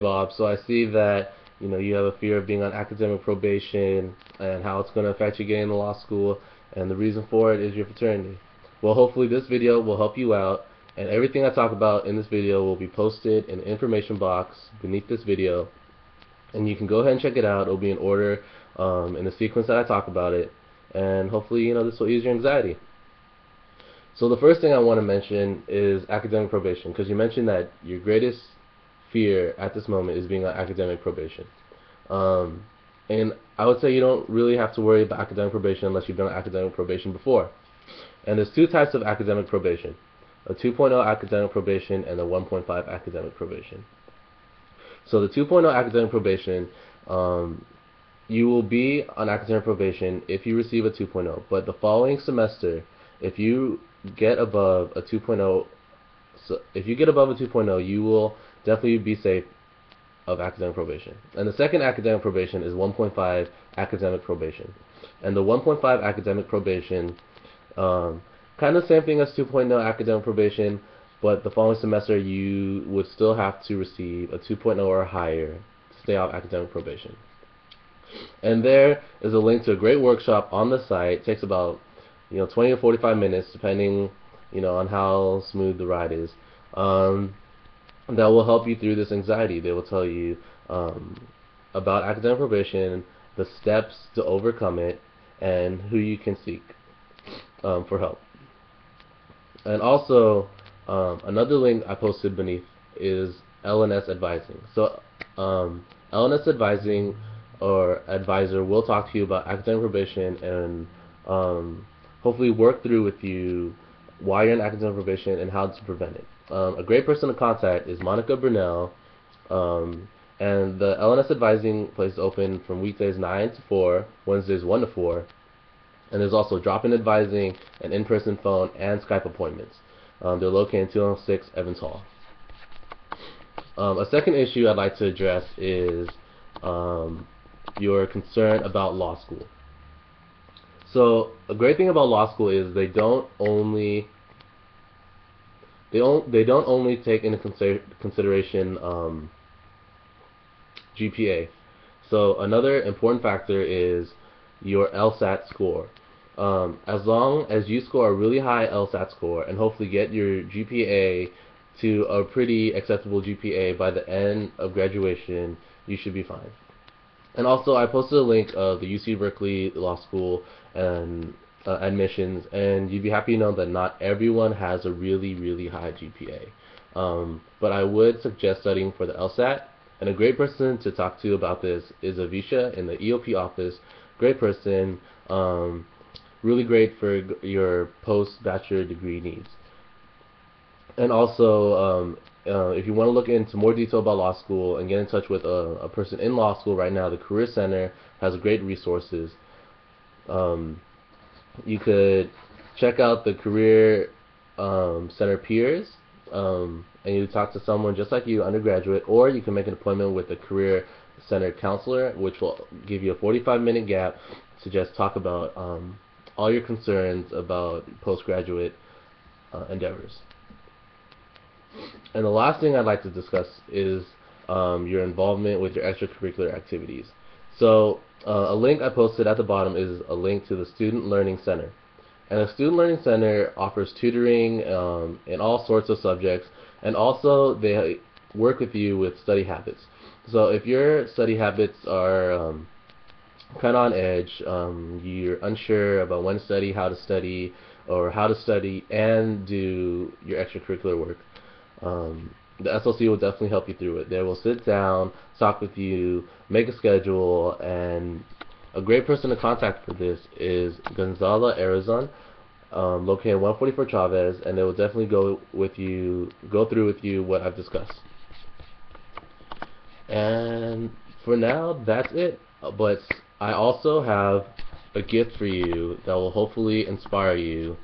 Bob. So I see that you have a fear of being on academic probation and how it's going to affect you getting into law school, and the reason for it is your fraternity. Well, hopefully this video will help you out, and everything I talk about in this video will be posted in the information box beneath this video, and you can go ahead and check it out. It'll be in order in the sequence that I talk about it, and hopefully this will ease your anxiety. So the first thing I want to mention is academic probation, because you mentioned that your greatest fear at this moment is being on academic probation. Um, and I would say you don't really have to worry about academic probation unless you've been on academic probation before. And there's two types of academic probation: a 2.0 academic probation and a 1.5 academic probation. So the 2.0 academic probation, you will be on academic probation if you receive a 2.0, but the following semester, if you get above a 2.0, if you get above a 2.0, you will definitely be safe of academic probation. And the second academic probation is 1.5 academic probation. And the 1.5 academic probation, kind of same thing as 2.0 academic probation, but the following semester you would still have to receive a 2.0 or higher to stay off academic probation. And there is a link to a great workshop on the site. It takes about 20 to 45 minutes, depending on how smooth the ride is. That will help you through this anxiety. They will tell you about academic probation, the steps to overcome it, and who you can seek for help. And also, another link I posted beneath is LNS advising. So, LNS advising or advisor will talk to you about academic probation and hopefully work through with you why you're in academic probation and how to prevent it. A great person to contact is Bernal, and the LNS advising place is open from weekdays 9 to 4, Wednesdays 1 to 4, and there's also drop-in advising, an in-person phone, and Skype appointments. They're located in 206 Evans Hall. A second issue I'd like to address is your concern about law school. So a great thing about law school is they don't only take into consideration GPA. So another important factor is your LSAT score. As long as you score a really high LSAT score and hopefully get your GPA to a pretty acceptable GPA by the end of graduation, you should be fine. And also, I posted a link of the UC Berkeley Law School and admissions, and you'd be happy to know that not everyone has a really, really high GPA. But I would suggest studying for the LSAT, and a great person to talk to about this is Avisha in the EOP office. Great person, really great for your post-bachelor degree needs. And also, if you want to look into more detail about law school and get in touch with a person in law school right now, the Career Center has great resources. You could check out the Career Center peers, and you talk to someone just like you, undergraduate, or you can make an appointment with the Career Center counselor, which will give you a 45-minute gap to just talk about all your concerns about postgraduate endeavors. And the last thing I'd like to discuss is your involvement with your extracurricular activities. So a link I posted at the bottom is a link to the Student Learning Center. And the Student Learning Center offers tutoring in all sorts of subjects, and also they work with you with study habits. So if your study habits are kind of on edge, you're unsure about when to study, how to study, or how to study and do your extracurricular work, the SLC will definitely help you through it. They will sit down, talk with you, make a schedule, and a great person to contact for this is Gonzalo Arrizon, located in 144 Chavez, and they will definitely go through with you what I've discussed. And for now, that's it. But I also have a gift for you that will hopefully inspire you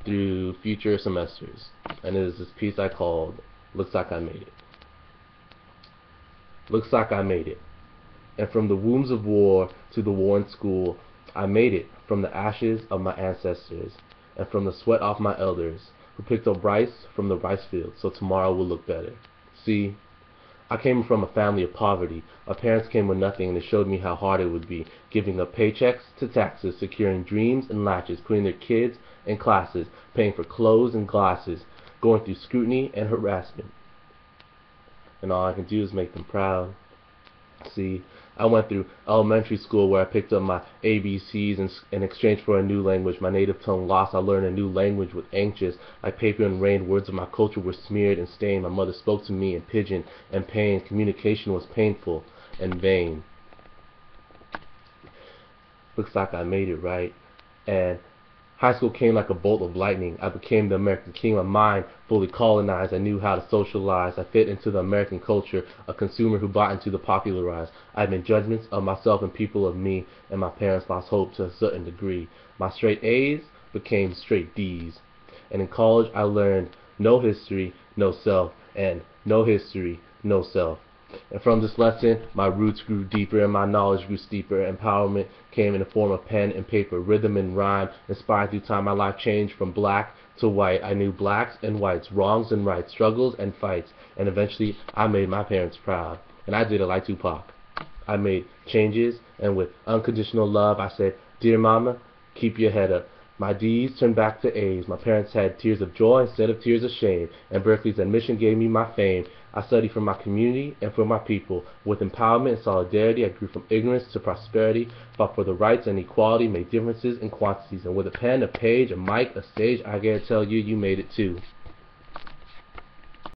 through future semesters, and it is this piece I called "Looks Like I Made It." Looks like I made it, and from the wombs of war to the war in school, I made it from the ashes of my ancestors, and from the sweat off my elders, who picked up rice from the rice field, so tomorrow will look better. See, I came from a family of poverty. My parents came with nothing, and they showed me how hard it would be, giving up paychecks to taxes, securing dreams and latches, putting their kids in classes, paying for clothes and glasses, going through scrutiny and harassment. And all I can do is make them proud. See, I went through elementary school where I picked up my ABCs in exchange for a new language. My native tongue lost, I learned a new language with anxious. Like paper and rain, words of my culture were smeared and stained. My mother spoke to me in pidgin and pain. Communication was painful and vain. Looks like I made it right. And high school came like a bolt of lightning. I became the American king. My mind fully colonized. I knew how to socialize. I fit into the American culture, a consumer who bought into the popularized. I made judgments of myself and people of me, and my parents lost hope to a certain degree. My straight A's became straight D's. And in college I learned no history, no self, and no history, no self. And from this lesson, my roots grew deeper and my knowledge grew steeper. Empowerment came in the form of pen and paper, rhythm and rhyme. Inspired through time, my life changed from black to white. I knew blacks and whites, wrongs and rights, struggles and fights. And eventually, I made my parents proud. And I did it like Tupac. I made changes, and with unconditional love, I said, "Dear Mama, keep your head up." My D's turned back to A's. My parents had tears of joy instead of tears of shame. And Berkeley's admission gave me my fame. I studied for my community and for my people. With empowerment and solidarity, I grew from ignorance to prosperity, fought for the rights and equality, made differences in quantities. And with a pen, a page, a mic, a stage, I gotta tell you, you made it too.